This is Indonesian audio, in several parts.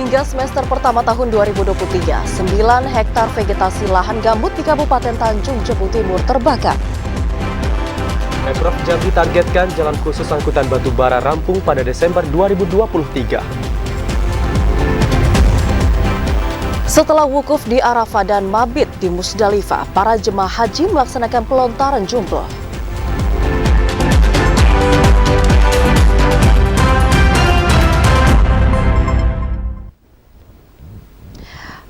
hingga semester pertama tahun 2023, 9 hektar vegetasi lahan gambut di Kabupaten Tanjung Jabung Timur terbakar. Pemprov Jambi targetkan jalan khusus angkutan batu bara rampung pada Desember 2023. Setelah wukuf di Arafah dan mabit di Musdalifah, para jemaah haji melaksanakan pelontaran jumroh.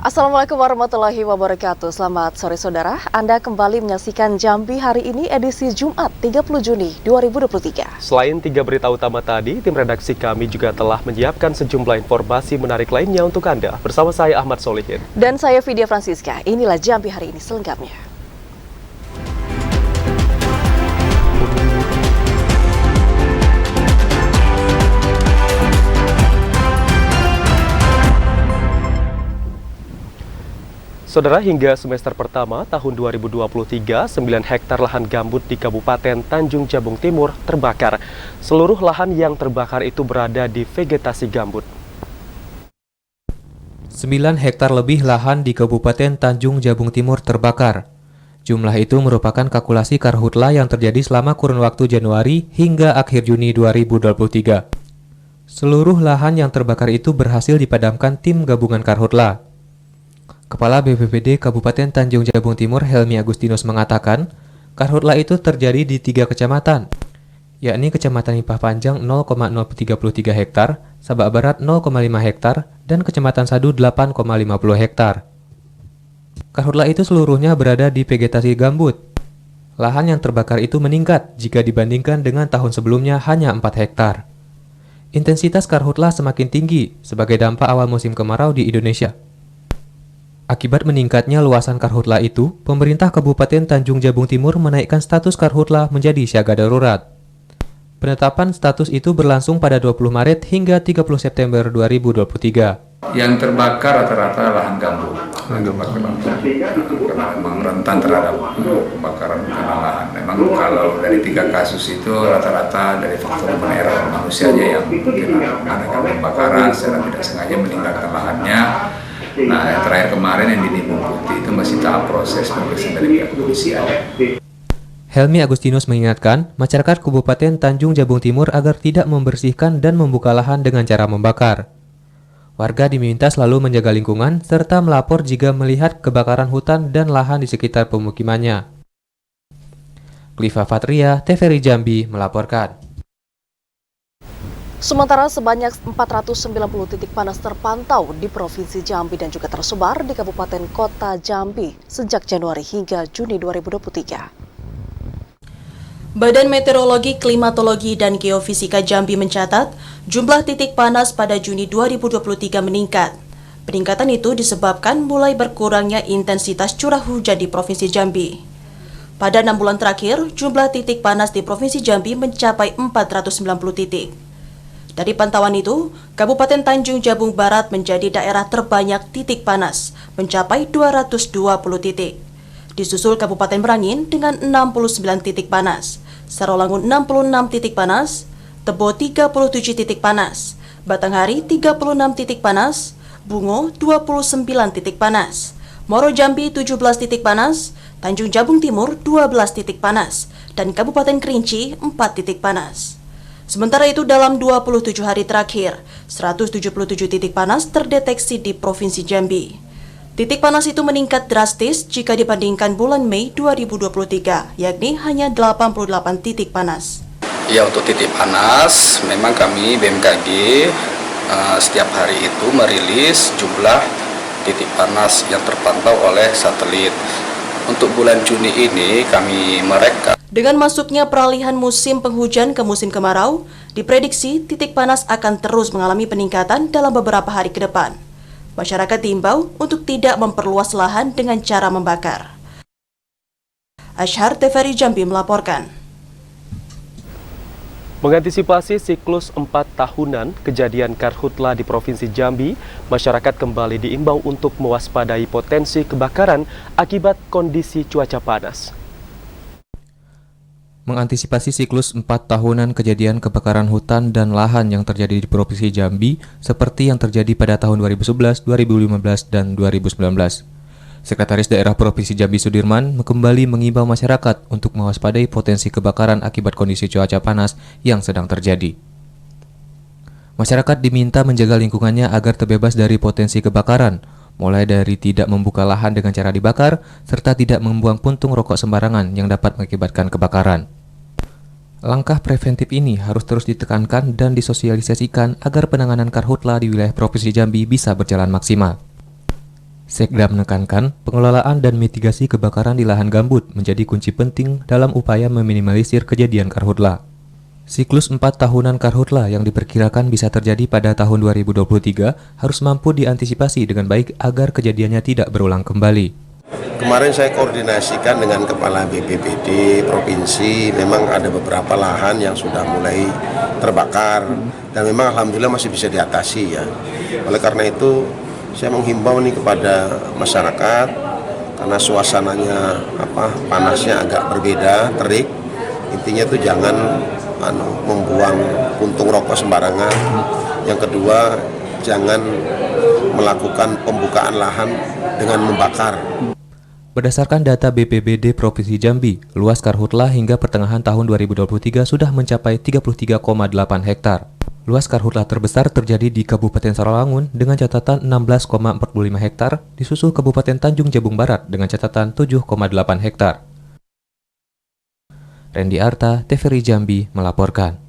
Assalamualaikum warahmatullahi wabarakatuh. Selamat sore saudara. Anda kembali menyaksikan Jambi hari ini edisi Jumat 30 Juni 2023. Selain 3 berita utama tadi, tim redaksi kami juga telah menyiapkan sejumlah informasi menarik lainnya untuk Anda. Bersama saya Ahmad Solihin. Dan saya Vidya Francisca. Inilah Jambi hari ini selengkapnya. Saudara, hingga semester pertama tahun 2023, 9 hektar lahan gambut di Kabupaten Tanjung Jabung Timur terbakar. Seluruh lahan yang terbakar itu berada di vegetasi gambut. 9 hektar lebih lahan di Kabupaten Tanjung Jabung Timur terbakar. Jumlah itu merupakan kalkulasi karhutla yang terjadi selama kurun waktu Januari hingga akhir Juni 2023. Seluruh lahan yang terbakar itu berhasil dipadamkan tim gabungan karhutla. Kepala BPBD Kabupaten Tanjung Jabung Timur Helmi Agustinus mengatakan, karhutla itu terjadi di 3 kecamatan, yakni Kecamatan Nipah Panjang 0,033 hektar, Sabak Barat 0,5 hektar, dan Kecamatan Sadu 8,50 hektar. Karhutla itu seluruhnya berada di vegetasi gambut. Lahan yang terbakar itu meningkat jika dibandingkan dengan tahun sebelumnya hanya 4 hektar. Intensitas karhutla semakin tinggi sebagai dampak awal musim kemarau di Indonesia. Akibat meningkatnya luasan karhutla itu, pemerintah Kabupaten Tanjung Jabung Timur menaikkan status karhutla menjadi siaga darurat. Penetapan status itu berlangsung pada 20 Maret hingga 30 September 2023. Yang terbakar rata-rata lahan gambut. Karena memang rentan terhadap kebakaran karena lahan. Memang kalau dari 3 kasus itu rata-rata dari faktor error manusianya yang mungkin ada kebakaran secara tidak sengaja meninggalkan lahannya. Nah, yang terakhir kemarin yang di Nimbung Putih itu masih tahap proses pemeriksaan dari pihak kepolisian. Helmi Agustinus mengingatkan masyarakat Kabupaten Tanjung Jabung Timur agar tidak membersihkan dan membuka lahan dengan cara membakar. Warga diminta selalu menjaga lingkungan serta melapor jika melihat kebakaran hutan dan lahan di sekitar pemukimannya. Klifa Fatria, TVRI Jambi melaporkan. Sementara sebanyak 490 titik panas terpantau di Provinsi Jambi dan juga tersebar di Kabupaten Kota Jambi sejak Januari hingga Juni 2023. Badan Meteorologi, Klimatologi, dan Geofisika Jambi mencatat jumlah titik panas pada Juni 2023 meningkat. Peningkatan itu disebabkan mulai berkurangnya intensitas curah hujan di Provinsi Jambi. Pada 6 bulan terakhir, jumlah titik panas di Provinsi Jambi mencapai 490 titik. Dari pantauan itu, Kabupaten Tanjung Jabung Barat menjadi daerah terbanyak titik panas, mencapai 220 titik. Disusul Kabupaten Merangin dengan 69 titik panas, Sarolangun 66 titik panas, Tebo 37 titik panas, Batanghari 36 titik panas, Bungo 29 titik panas, Moro Jambi 17 titik panas, Tanjung Jabung Timur 12 titik panas, dan Kabupaten Kerinci 4 titik panas. Sementara itu dalam 27 hari terakhir, 177 titik panas terdeteksi di Provinsi Jambi. Titik panas itu meningkat drastis jika dibandingkan bulan Mei 2023, yakni hanya 88 titik panas. Ya, untuk titik panas, memang kami BMKG setiap hari itu merilis jumlah titik panas yang terpantau oleh satelit. Untuk bulan Juni ini kami merekam. Dengan masuknya peralihan musim penghujan ke musim kemarau, diprediksi titik panas akan terus mengalami peningkatan dalam beberapa hari ke depan. Masyarakat diimbau untuk tidak memperluas lahan dengan cara membakar. Ashar, TVRI Jambi melaporkan. Mengantisipasi siklus 4 tahunan kejadian karhutla di Provinsi Jambi, masyarakat kembali diimbau untuk mewaspadai potensi kebakaran akibat kondisi cuaca panas. Mengantisipasi siklus 4 tahunan kejadian kebakaran hutan dan lahan yang terjadi di Provinsi Jambi seperti yang terjadi pada tahun 2011, 2015, dan 2019. Sekretaris Daerah Provinsi Jambi Sudirman kembali mengimbau masyarakat untuk mewaspadai potensi kebakaran akibat kondisi cuaca panas yang sedang terjadi. Masyarakat diminta menjaga lingkungannya agar terbebas dari potensi kebakaran, mulai dari tidak membuka lahan dengan cara dibakar, serta tidak membuang puntung rokok sembarangan yang dapat mengakibatkan kebakaran. Langkah preventif ini harus terus ditekankan dan disosialisasikan agar penanganan karhutla di wilayah Provinsi Jambi bisa berjalan maksimal. Sekda menekankan pengelolaan dan mitigasi kebakaran di lahan gambut menjadi kunci penting dalam upaya meminimalisir kejadian karhutla. Siklus 4 tahunan karhutla yang diperkirakan bisa terjadi pada tahun 2023 harus mampu diantisipasi dengan baik agar kejadiannya tidak berulang kembali. Kemarin saya koordinasikan dengan Kepala BPBD Provinsi, memang ada beberapa lahan yang sudah mulai terbakar dan memang alhamdulillah masih bisa diatasi ya. Oleh karena itu saya menghimbau nih kepada masyarakat, karena suasananya panasnya agak berbeda, terik. Intinya itu jangan membuang puntung rokok sembarangan. Yang kedua, jangan melakukan pembukaan lahan dengan membakar. Berdasarkan data BPBD Provinsi Jambi, luas karhutla hingga pertengahan tahun 2023 sudah mencapai 33,8 hektar. Luas karhutla terbesar terjadi di Kabupaten Sarolangun dengan catatan 16,45 hektar, disusul Kabupaten Tanjung Jabung Barat dengan catatan 7,8 hektar. Randy Arta, TVRI Jambi melaporkan.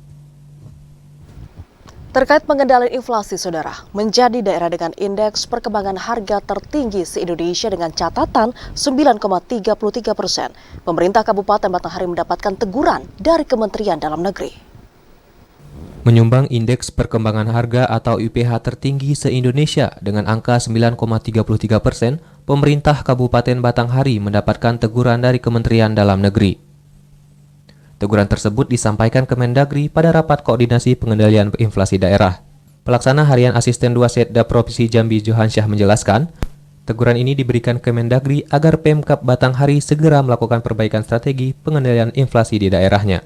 Terkait pengendalian inflasi, Saudara, menjadi daerah dengan indeks perkembangan harga tertinggi se-Indonesia dengan catatan 9,33%. Pemerintah Kabupaten Batanghari mendapatkan teguran dari Kementerian Dalam Negeri. Menyumbang indeks perkembangan harga atau IPH tertinggi se-Indonesia dengan angka 9,33%, pemerintah Kabupaten Batanghari mendapatkan teguran dari Kementerian Dalam Negeri. Teguran tersebut disampaikan Kemendagri pada rapat koordinasi pengendalian inflasi daerah. Pelaksana Harian Asisten 2 Setda Provinsi Jambi Johansyah menjelaskan, teguran ini diberikan Kemendagri agar Pemkab Batanghari segera melakukan perbaikan strategi pengendalian inflasi di daerahnya.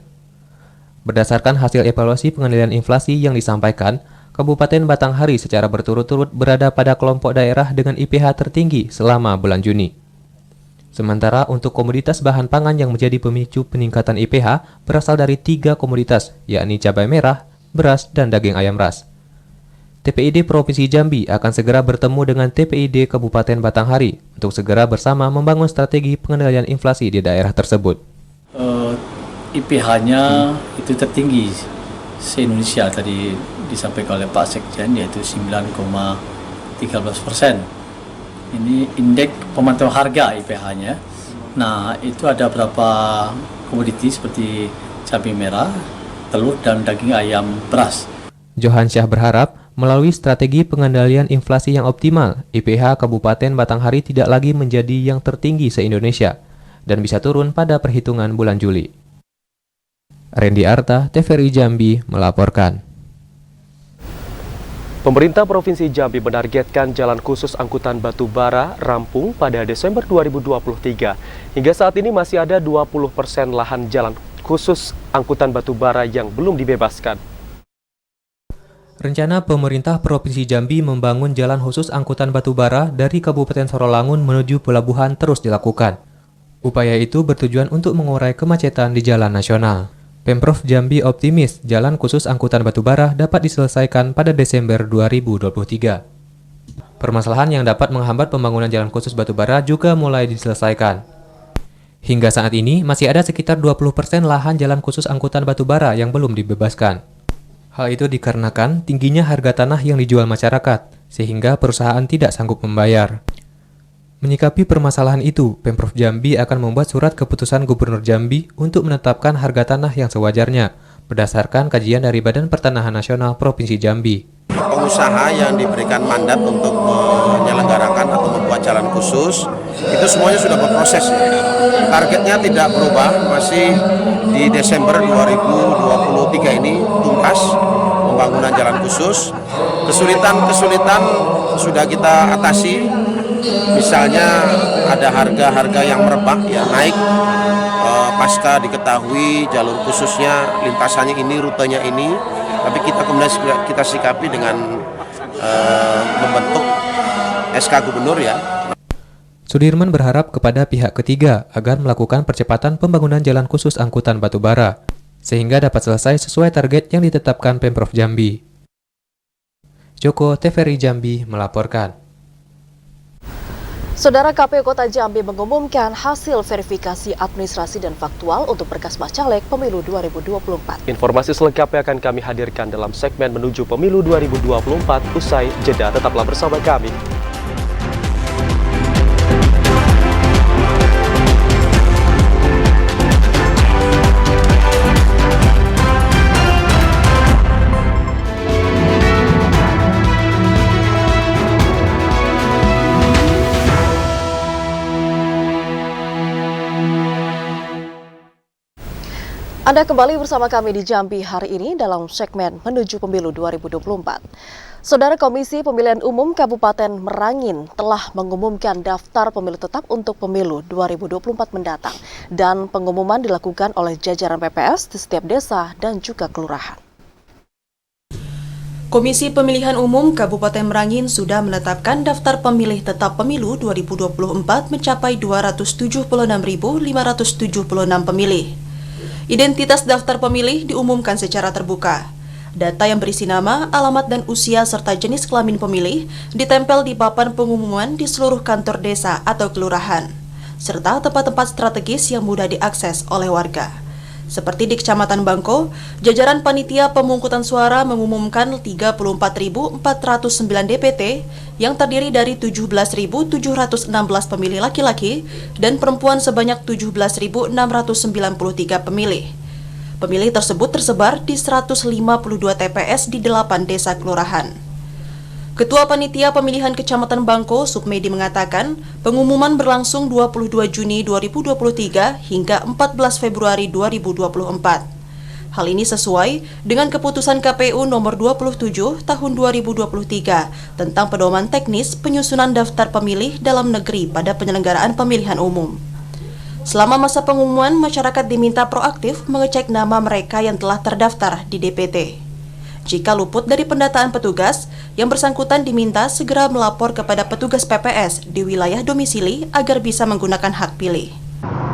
Berdasarkan hasil evaluasi pengendalian inflasi yang disampaikan, Kabupaten Batanghari secara berturut-turut berada pada kelompok daerah dengan IPH tertinggi selama bulan Juni. Sementara untuk komoditas bahan pangan yang menjadi pemicu peningkatan IPH berasal dari 3 komoditas, yakni cabai merah, beras, dan daging ayam ras. TPID Provinsi Jambi akan segera bertemu dengan TPID Kabupaten Batanghari untuk segera bersama membangun strategi pengendalian inflasi di daerah tersebut. IPH-nya itu tertinggi se-Indonesia, tadi disampaikan oleh Pak Sekjen, yaitu 9,13%. Ini indeks pemantauan harga IPH-nya. Nah, itu ada beberapa komoditi seperti cabai merah, telur, dan daging ayam beras. Johansyah berharap melalui strategi pengendalian inflasi yang optimal, IPH Kabupaten Batanghari tidak lagi menjadi yang tertinggi se-Indonesia dan bisa turun pada perhitungan bulan Juli. Randy Arta, TVRI Jambi melaporkan. Pemerintah Provinsi Jambi menargetkan jalan khusus angkutan batu bara rampung pada Desember 2023. Hingga saat ini masih ada 20% lahan jalan khusus angkutan batu bara yang belum dibebaskan. Rencana pemerintah Provinsi Jambi membangun jalan khusus angkutan batu bara dari Kabupaten Sarolangun menuju pelabuhan terus dilakukan. Upaya itu bertujuan untuk mengurai kemacetan di jalan nasional. Pemprov Jambi optimis jalan khusus angkutan batubara dapat diselesaikan pada Desember 2023. Permasalahan yang dapat menghambat pembangunan jalan khusus batubara juga mulai diselesaikan. Hingga saat ini masih ada sekitar 20% lahan jalan khusus angkutan batubara yang belum dibebaskan. Hal itu dikarenakan tingginya harga tanah yang dijual masyarakat, sehingga perusahaan tidak sanggup membayar. Menyikapi permasalahan itu, Pemprov Jambi akan membuat surat keputusan Gubernur Jambi untuk menetapkan harga tanah yang sewajarnya, berdasarkan kajian dari Badan Pertanahan Nasional Provinsi Jambi. Pengusaha yang diberikan mandat untuk menyelenggarakan atau membuat jalan khusus, itu semuanya sudah berproses. Targetnya tidak berubah, masih di Desember 2023 ini tuntas pembangunan jalan khusus. Kesulitan-kesulitan sudah kita atasi. Misalnya ada harga-harga yang merebak, ya naik pasca diketahui jalur khususnya, lintasannya ini, rutenya ini, tapi kita kemudian kita sikapi dengan membentuk SK Gubernur ya. Sudirman berharap kepada pihak ketiga agar melakukan percepatan pembangunan jalan khusus angkutan batubara, sehingga dapat selesai sesuai target yang ditetapkan Pemprov Jambi. Joko TVRI Jambi melaporkan. Saudara, KPU Kota Jambi mengumumkan hasil verifikasi administrasi dan faktual untuk berkas Bacalek Pemilu 2024. Informasi selengkapnya akan kami hadirkan dalam segmen Menuju Pemilu 2024 usai jeda. Tetaplah bersama kami. Anda kembali bersama kami di Jambi hari ini dalam segmen Menuju Pemilu 2024. Saudara, Komisi Pemilihan Umum Kabupaten Merangin telah mengumumkan daftar pemilih tetap untuk pemilu 2024 mendatang. Dan pengumuman dilakukan oleh jajaran PPS di setiap desa dan juga kelurahan. Komisi Pemilihan Umum Kabupaten Merangin sudah menetapkan daftar pemilih tetap pemilu 2024 mencapai 276.576 pemilih. Identitas daftar pemilih diumumkan secara terbuka. Data yang berisi nama, alamat, dan usia serta jenis kelamin pemilih ditempel di papan pengumuman di seluruh kantor desa atau kelurahan, serta tempat-tempat strategis yang mudah diakses oleh warga. Seperti di Kecamatan Bangko, jajaran panitia pemungkutan suara mengumumkan 34.409 DPT yang terdiri dari 17.716 pemilih laki-laki dan perempuan sebanyak 17.693 pemilih. Pemilih tersebut tersebar di 152 TPS di 8 desa kelurahan. Ketua Panitia Pemilihan Kecamatan Bangko, Sukmedi, mengatakan pengumuman berlangsung 22 Juni 2023 hingga 14 Februari 2024. Hal ini sesuai dengan keputusan KPU nomor 27 tahun 2023 tentang pedoman teknis penyusunan daftar pemilih dalam negeri pada penyelenggaraan pemilihan umum. Selama masa pengumuman, masyarakat diminta proaktif mengecek nama mereka yang telah terdaftar di DPT. Jika luput dari pendataan petugas, yang bersangkutan diminta segera melapor kepada petugas PPS di wilayah domisili agar bisa menggunakan hak pilih.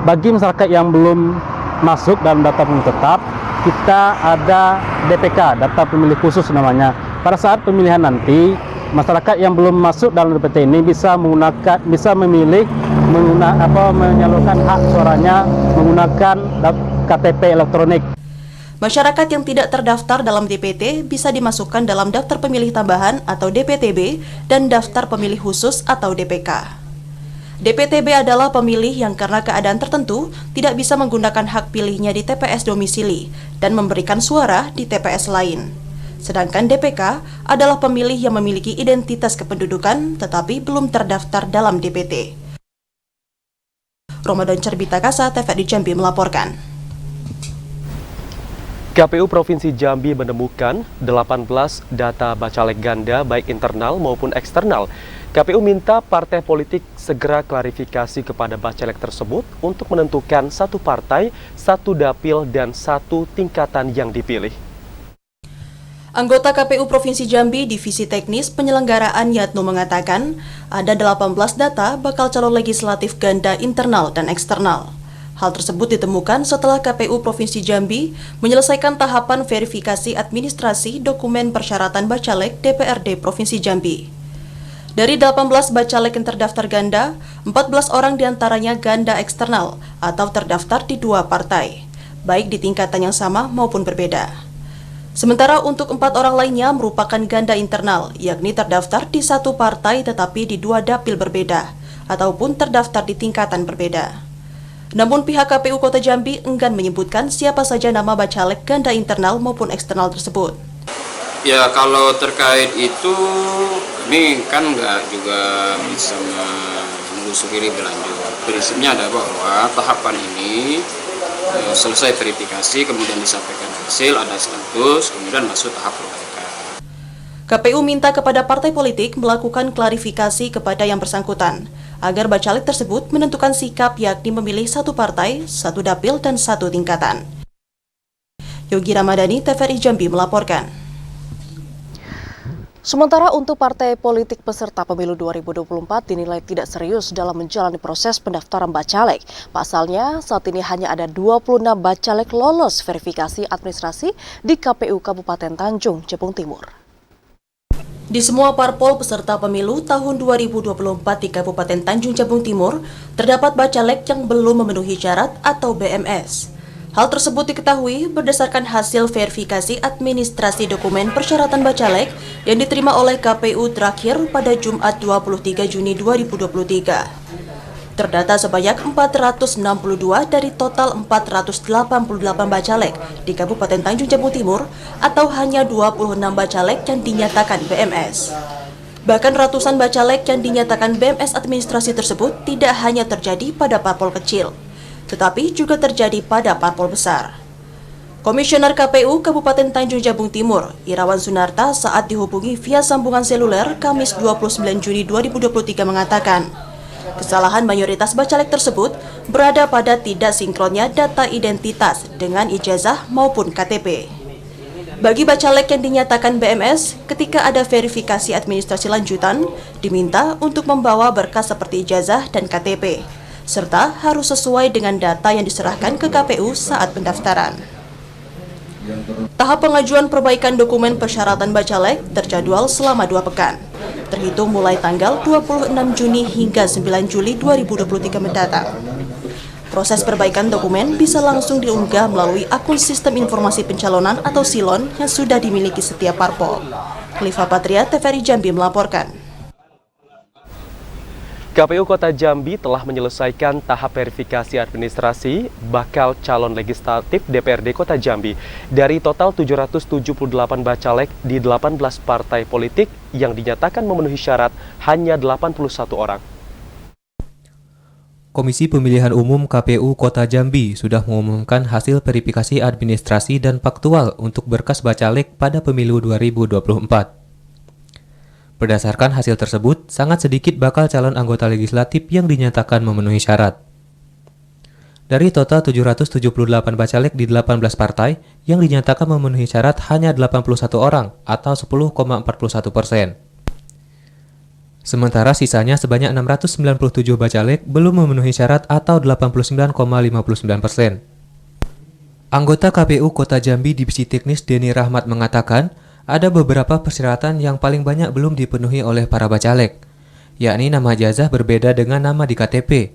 Bagi masyarakat yang belum masuk dalam daftar pemilih tetap, kita ada DPK, daftar pemilih khusus namanya. Pada saat pemilihan nanti, masyarakat yang belum masuk dalam DPT ini bisa memilih menyalurkan hak suaranya menggunakan KTP elektronik. Masyarakat yang tidak terdaftar dalam DPT bisa dimasukkan dalam daftar pemilih tambahan atau DPTB dan daftar pemilih khusus atau DPK. DPTB adalah pemilih yang karena keadaan tertentu tidak bisa menggunakan hak pilihnya di TPS domisili dan memberikan suara di TPS lain. Sedangkan DPK adalah pemilih yang memiliki identitas kependudukan tetapi belum terdaftar dalam DPT. Ramadan Cerbita Kasa, TVRI Jambi melaporkan. KPU Provinsi Jambi menemukan 18 data bacalek ganda baik internal maupun eksternal. KPU minta partai politik segera klarifikasi kepada bacalek tersebut untuk menentukan satu partai, satu dapil, dan satu tingkatan yang dipilih. Anggota KPU Provinsi Jambi Divisi Teknis Penyelenggaraan Yatno mengatakan ada 18 data bakal calon legislatif ganda internal dan eksternal. Hal tersebut ditemukan setelah KPU Provinsi Jambi menyelesaikan tahapan verifikasi administrasi dokumen persyaratan bacalek DPRD Provinsi Jambi. Dari 18 bacalek yang terdaftar ganda, 14 orang diantaranya ganda eksternal atau terdaftar di 2 partai, baik di tingkatan yang sama maupun berbeda. Sementara untuk 4 orang lainnya merupakan ganda internal, yakni terdaftar di 1 partai tetapi di 2 dapil berbeda, ataupun terdaftar di tingkatan berbeda. Namun pihak KPU Kota Jambi enggan menyebutkan siapa saja nama bacalek ganda internal maupun eksternal tersebut. Ya, kalau terkait itu kami kan nggak juga bisa menelusuri lebih lanjut. Prinsipnya ada bahwa tahapan ini selesai verifikasi, kemudian disampaikan hasil, ada status, kemudian masuk tahap perbaikan. KPU minta kepada partai politik melakukan klarifikasi kepada yang bersangkutan agar bacalek tersebut menentukan sikap yakni memilih satu partai, satu dapil, dan satu tingkatan. Yogi Ramadhani, TVRI Jambi melaporkan. Sementara untuk partai politik peserta pemilu 2024 dinilai tidak serius dalam menjalani proses pendaftaran bacalek. Pasalnya, saat ini hanya ada 26 bacalek lolos verifikasi administrasi di KPU Kabupaten Tanjung Jabung Timur. Di semua parpol peserta pemilu tahun 2024 di Kabupaten Tanjung Jabung Timur, terdapat bacalek yang belum memenuhi syarat atau BMS. Hal tersebut diketahui berdasarkan hasil verifikasi administrasi dokumen persyaratan bacalek yang diterima oleh KPU terakhir pada Jumat 23 Juni 2023. Terdata sebanyak 462 dari total 488 bacalek di Kabupaten Tanjung Jabung Timur atau hanya 26 bacalek yang dinyatakan BMS. Bahkan ratusan bacalek yang dinyatakan BMS administrasi tersebut tidak hanya terjadi pada parpol kecil, tetapi juga terjadi pada parpol besar. Komisioner KPU Kabupaten Tanjung Jabung Timur, Irawan Sunarta, saat dihubungi via sambungan seluler Kamis 29 Juni 2023 mengatakan, kesalahan mayoritas bacalek tersebut berada pada tidak sinkronnya data identitas dengan ijazah maupun KTP. Bagi bacalek yang dinyatakan BMS, ketika ada verifikasi administrasi lanjutan, diminta untuk membawa berkas seperti ijazah dan KTP, serta harus sesuai dengan data yang diserahkan ke KPU saat pendaftaran. Tahap pengajuan perbaikan dokumen persyaratan bacalek terjadwal selama 2 pekan, terhitung mulai tanggal 26 Juni hingga 9 Juli 2023 mendatang. Proses perbaikan dokumen bisa langsung diunggah melalui akun Sistem Informasi Pencalonan atau SILON yang sudah dimiliki setiap parpol. Khalifa Patria, TVRI Jambi melaporkan. KPU Kota Jambi telah menyelesaikan tahap verifikasi administrasi bakal calon legislatif DPRD Kota Jambi dari total 778 bacalek di 18 partai politik yang dinyatakan memenuhi syarat hanya 81 orang. Komisi Pemilihan Umum KPU Kota Jambi sudah mengumumkan hasil verifikasi administrasi dan faktual untuk berkas bacalek pada pemilu 2024. Berdasarkan hasil tersebut, sangat sedikit bakal calon anggota legislatif yang dinyatakan memenuhi syarat. Dari total 778 bacalek di 18 partai, yang dinyatakan memenuhi syarat hanya 81 orang atau 10,41%. Sementara sisanya sebanyak 697 bacalek belum memenuhi syarat atau 89,59%. Anggota KPU Kota Jambi Divisi Teknis Denny Rahmat mengatakan, ada beberapa persyaratan yang paling banyak belum dipenuhi oleh para bacalek, yakni nama ijazah berbeda dengan nama di KTP.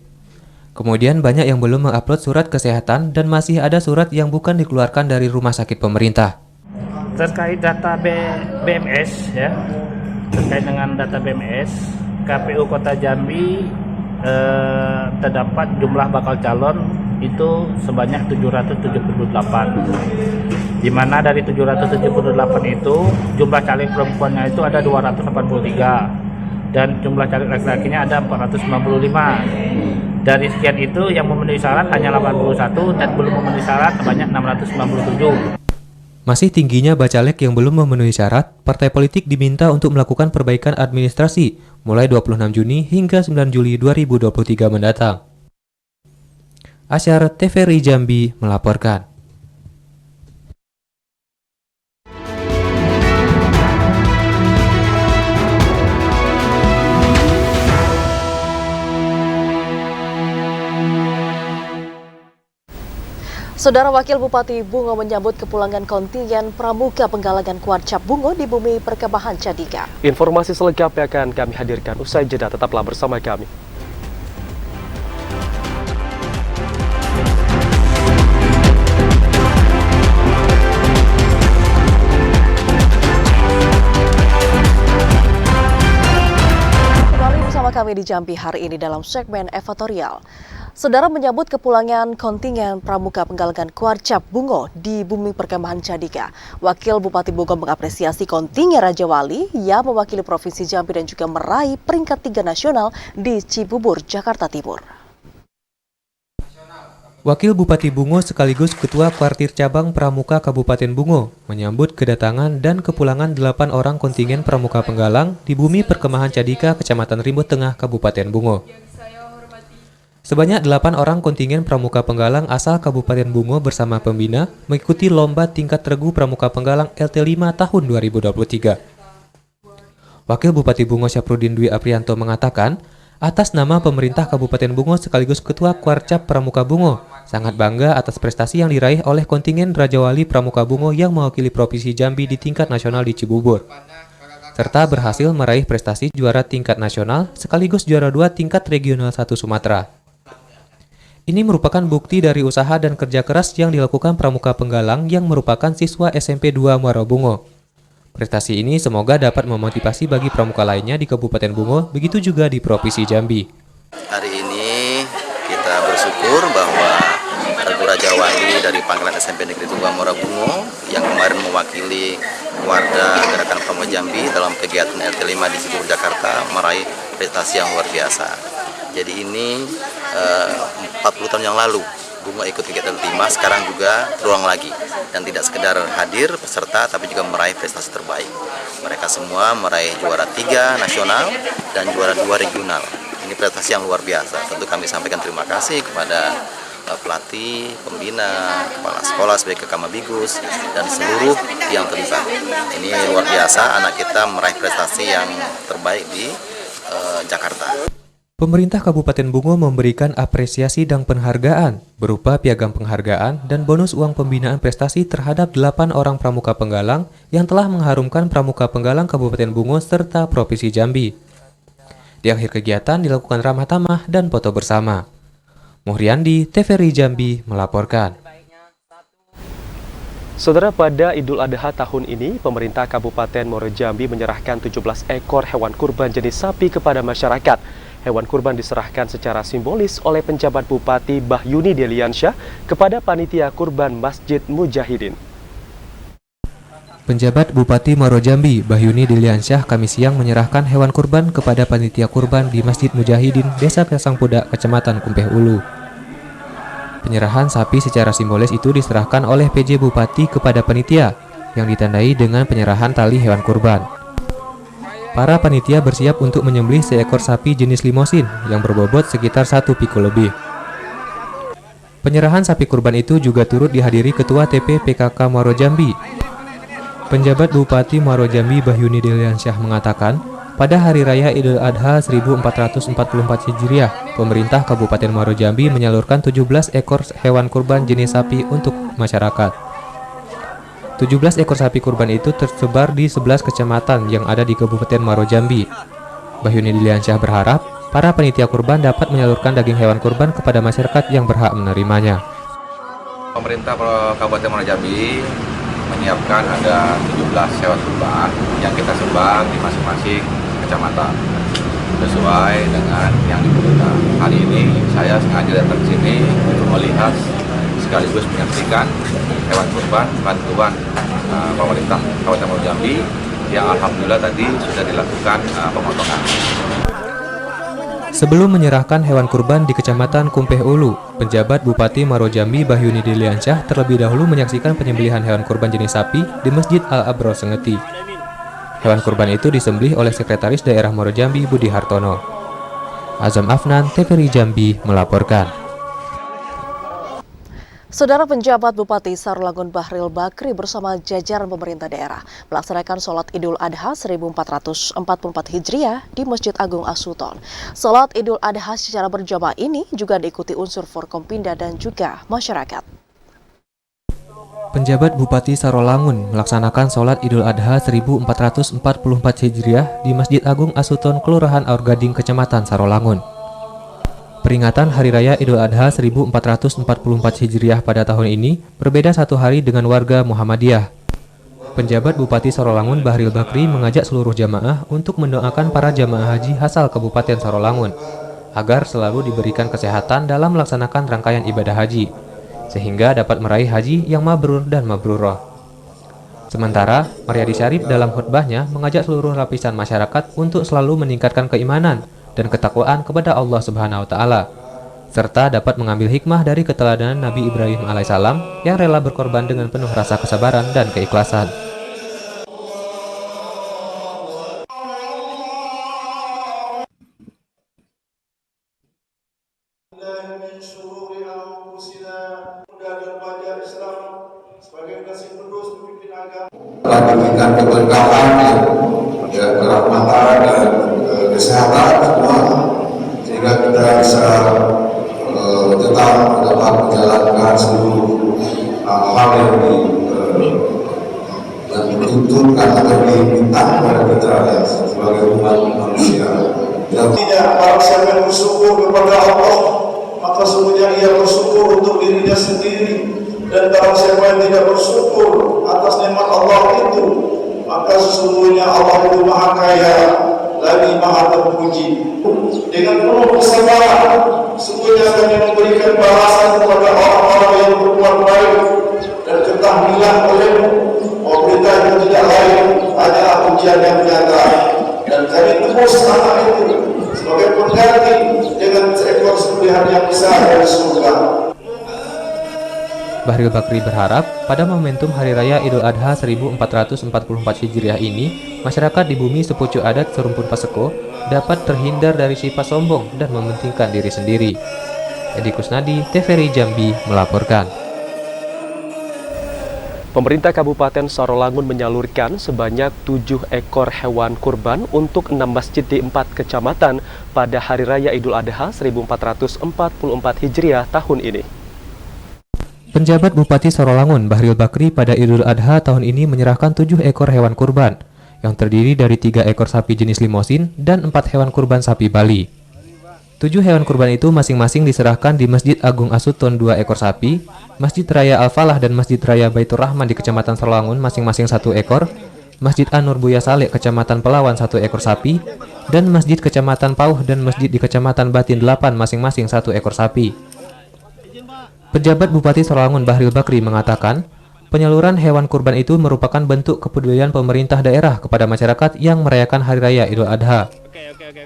Kemudian banyak yang belum mengupload surat kesehatan dan masih ada surat yang bukan dikeluarkan dari rumah sakit pemerintah. Terkait data BMS, ya, terkait dengan data BMS, KPU Kota Jambi terdapat jumlah bakal calon itu sebanyak 778, di mana dari 778 itu jumlah caleg perempuannya itu ada 283 dan jumlah caleg laki-lakinya ada 495. Dari sekian itu yang memenuhi syarat hanya 81 dan belum memenuhi syarat sebanyak 697. Masih tingginya bacalek yang belum memenuhi syarat, partai politik diminta untuk melakukan perbaikan administrasi mulai 26 Juni hingga 9 Juli 2023 mendatang. Asyar, TVRI Jambi melaporkan. Saudara Wakil Bupati Bungo menyambut kepulangan kontingen Pramuka Penggalangan Kuarcap Bungo di Bumi Perkemahan Cadika. Informasi selengkapnya akan kami hadirkan usai jeda, tetaplah bersama kami. Kembali bersama kami di Jambi hari ini dalam segmen Evatorial. Saudara menyambut kepulangan kontingen Pramuka Penggalangan Kuarcap Bungo di Bumi Perkemahan Cadika. Wakil Bupati Bungo mengapresiasi kontingen Raja Wali yang mewakili Provinsi Jambi dan juga meraih peringkat 3 nasional di Cibubur, Jakarta Timur. Wakil Bupati Bungo sekaligus Ketua Kuartir Cabang Pramuka Kabupaten Bungo menyambut kedatangan dan kepulangan 8 orang kontingen Pramuka Penggalang di Bumi Perkemahan Cadika, Kecamatan Rimbo Tengah, Kabupaten Bungo. Sebanyak 8 orang kontingen Pramuka Penggalang asal Kabupaten Bungo bersama pembina mengikuti lomba tingkat regu Pramuka Penggalang LT5 tahun 2023. Wakil Bupati Bungo Syafruddin Dwi Aprianto mengatakan, atas nama pemerintah Kabupaten Bungo sekaligus Ketua Kwarcap Pramuka Bungo, sangat bangga atas prestasi yang diraih oleh kontingen Raja Wali Pramuka Bungo yang mewakili Provinsi Jambi di tingkat nasional di Cibubur, serta berhasil meraih prestasi juara tingkat nasional sekaligus juara 2 tingkat regional 1 Sumatera. Ini merupakan bukti dari usaha dan kerja keras yang dilakukan Pramuka Penggalang yang merupakan siswa SMP 2 Muara Bungo. Prestasi ini semoga dapat memotivasi bagi pramuka lainnya di Kabupaten Bungo, begitu juga di Provinsi Jambi. Hari ini kita bersyukur bahwa Regu Raja Wali dari Pangkalan SMP Negeri 2 Muara Bungo yang kemarin mewakili warga Gerakan Pramuka Jambi dalam kegiatan LT5 di Cibubur, Jakarta meraih prestasi yang luar biasa. Jadi ini 40 tahun yang lalu Bungo ikut kegiatan LT5, sekarang juga terulang lagi dan tidak sekedar hadir peserta tapi juga meraih prestasi terbaik. Mereka semua meraih juara 3 nasional dan juara 2 regional. Ini prestasi yang luar biasa. Tentu kami sampaikan terima kasih kepada pelatih, pembina, kepala sekolah sebagai Kamabigus dan seluruh yang terlibat. Ini luar biasa, anak kita meraih prestasi yang terbaik di Jakarta. Pemerintah Kabupaten Bungo memberikan apresiasi dan penghargaan berupa piagam penghargaan dan bonus uang pembinaan prestasi terhadap 8 orang pramuka penggalang yang telah mengharumkan Pramuka Penggalang Kabupaten Bungo serta Provinsi Jambi. Di akhir kegiatan dilakukan ramah tamah dan foto bersama. Muhriandi, TVRI Jambi melaporkan. Saudara, pada Idul Adha tahun ini, pemerintah Kabupaten Muaro Jambi menyerahkan 17 ekor hewan kurban jenis sapi kepada masyarakat. Hewan kurban diserahkan secara simbolis oleh penjabat Bupati Bahyuni Deliansyah kepada panitia kurban Masjid Mujahidin. Penjabat Bupati Muaro Jambi, Bahyuni Deliansyah, Kamis siang menyerahkan hewan kurban kepada panitia kurban di Masjid Mujahidin, Desa Pesangpudak, Kecamatan Kumpeh Ulu. Penyerahan sapi secara simbolis itu diserahkan oleh PJ Bupati kepada panitia, yang ditandai dengan penyerahan tali hewan kurban. Para panitia bersiap untuk menyembelih seekor sapi jenis limosin yang berbobot sekitar 1 piko lebih. Penyerahan sapi kurban itu juga turut dihadiri Ketua TP PKK Muaro Jambi. Penjabat Bupati Muaro Jambi Bahyuni Deliansyah mengatakan, pada Hari Raya Idul Adha 1444 Hijriah, pemerintah Kabupaten Muaro Jambi menyalurkan 17 ekor hewan kurban jenis sapi untuk masyarakat. 17 ekor sapi kurban itu tersebar di 11 kecamatan yang ada di Kabupaten Muaro Jambi. Bahyuni Deliansyah berharap para panitia kurban dapat menyalurkan daging hewan kurban kepada masyarakat yang berhak menerimanya. Pemerintah Kabupaten Muaro Jambi menyiapkan ada 17 hewan kurban yang kita sebar di masing-masing kecamatan sesuai dengan yang dibutuhkan. Hari ini saya sengaja datang ke sini untuk melihat sekaligus menyaksikan hewan kurban bantuan pemerintah Kabupaten Muaro Jambi yang alhamdulillah tadi sudah dilakukan pemotongan. Sebelum menyerahkan hewan kurban di Kecamatan Kumpeh Ulu, penjabat Bupati Muaro Jambi Bahyuni Deliansyah terlebih dahulu menyaksikan penyembelihan hewan kurban jenis sapi di Masjid Al-Abrar Sengeti. Hewan kurban itu disembelih oleh Sekretaris Daerah Muaro Jambi Budi Hartono. Azam Afnan, TVRI Jambi melaporkan. Saudara, penjabat Bupati Sarolangun Bahril Bakri bersama jajaran pemerintah daerah melaksanakan sholat Idul Adha 1444 Hijriah di Masjid Agung Asuton. Sholat Idul Adha secara berjamaah ini juga diikuti unsur Forkompinda dan juga masyarakat. Penjabat Bupati Sarolangun melaksanakan sholat Idul Adha 1444 Hijriah di Masjid Agung Asuton, Kelurahan Aur Gading, Kecamatan Sarolangun. Peringatan Hari Raya Idul Adha 1444 Hijriah pada tahun ini berbeda satu hari dengan warga Muhammadiyah. Penjabat Bupati Sarolangun Bahril Bakri mengajak seluruh jamaah untuk mendoakan para jamaah haji asal Kabupaten Sarolangun agar selalu diberikan kesehatan dalam melaksanakan rangkaian ibadah haji, sehingga dapat meraih haji yang mabrur dan mabruroh. Sementara, Maryadi Syarif dalam khutbahnya mengajak seluruh lapisan masyarakat untuk selalu meningkatkan keimanan dan ketakwaan kepada Allah Subhanahu wa Ta'ala, serta dapat mengambil hikmah dari keteladanan Nabi Ibrahim alaihissalam yang rela berkorban dengan penuh rasa kesabaran dan keikhlasan. Berikan keberkahan, kerahmatan dan kesehatan semua, sehingga kita bisa tetap dapat menjalankan seluruh hal yang dituntutkan atau diminta kepada kita sebagai umat manusia. Tidak, barang siapa yang bersyukur kepada Allah, maka sungguhnya ia bersyukur untuk dirinya sendiri. Dan barang siapa yang tidak bersyukur atas nikmat Allah itu, maka sesungguhnya Allah itu maha kaya lagi maha terpuji. Dengan penuh kesabaran, sesungguhnya kami memberikan balasan kepada orang-orang yang berbuat baik dan ketahmilan olehmu. Berita itu tidak lain hanyalah ujian yang nyata, dan kami tebus anak itu sebagai pengganti dengan seekor sembelihan yang besar dari surga. Bahril Bakri berharap pada momentum Hari Raya Idul Adha 1444 Hijriah ini, masyarakat di bumi sepucuk adat Serumpun Paseko dapat terhindar dari sifat sombong dan mementingkan diri sendiri. Edi Kusnadi, TVRI Jambi melaporkan. Pemerintah Kabupaten Sarolangun menyalurkan sebanyak 7 ekor hewan kurban untuk 6 masjid di 4 kecamatan pada Hari Raya Idul Adha 1444 Hijriah tahun ini. Penjabat Bupati Sarolangun Bahril Bakri pada Idul Adha tahun ini menyerahkan 7 ekor hewan kurban yang terdiri dari 3 ekor sapi jenis limosin dan 4 hewan kurban sapi Bali. 7 hewan kurban itu masing-masing diserahkan di Masjid Agung Asuton 2 ekor sapi, Masjid Raya Al-Falah dan Masjid Raya Baitur Rahman di Kecamatan Sarolangun masing-masing 1 ekor, Masjid An-Nur Buya Saleh Kecamatan Pelawan 1 ekor sapi, dan Masjid Kecamatan Pauh dan Masjid di Kecamatan Batin 8 masing-masing 1 ekor sapi. Pejabat Bupati Sarolangun Bahril Bakri mengatakan, penyaluran hewan kurban itu merupakan bentuk kepedulian pemerintah daerah kepada masyarakat yang merayakan Hari Raya Idul Adha.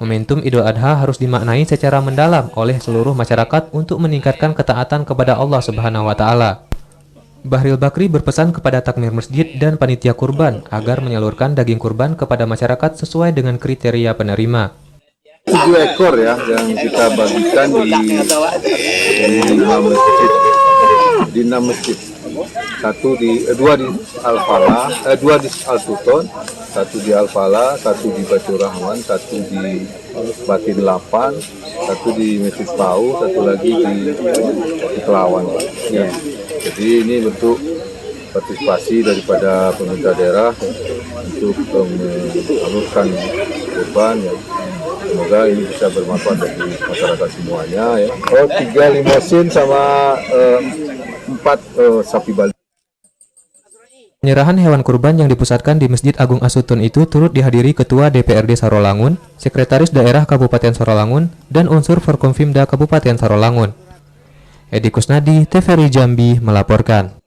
Momentum Idul Adha harus dimaknai secara mendalam oleh seluruh masyarakat untuk meningkatkan ketaatan kepada Allah Subhanahu wa Ta'ala. Bahril Bakri berpesan kepada takmir masjid dan panitia kurban agar menyalurkan daging kurban kepada masyarakat sesuai dengan kriteria penerima. 7 ekor ya yang kita bagikan di 6 masjid. 2 di Al-Falah, 2 di Al-Suton, 1 di Al-Falah, 1 di Baitur Rahman, 1 di Batin 8, 1 di Masjid Pau, 1 lagi di Pelawan. Ya. Jadi ini bentuk partisipasi daripada pemerintah daerah untuk menyalurkan kurban ya. Semoga ini bisa bermanfaat bagi masyarakat semuanya ya. 3 limosin sama 4 sapi Bali. Penyerahan hewan kurban yang dipusatkan di Masjid Agung Asuton itu turut dihadiri Ketua DPRD Sarolangun, Sekretaris Daerah Kabupaten Sarolangun, dan unsur Forkomfimda Kabupaten Sarolangun. Edi Kusnadi, TVRI Jambi melaporkan.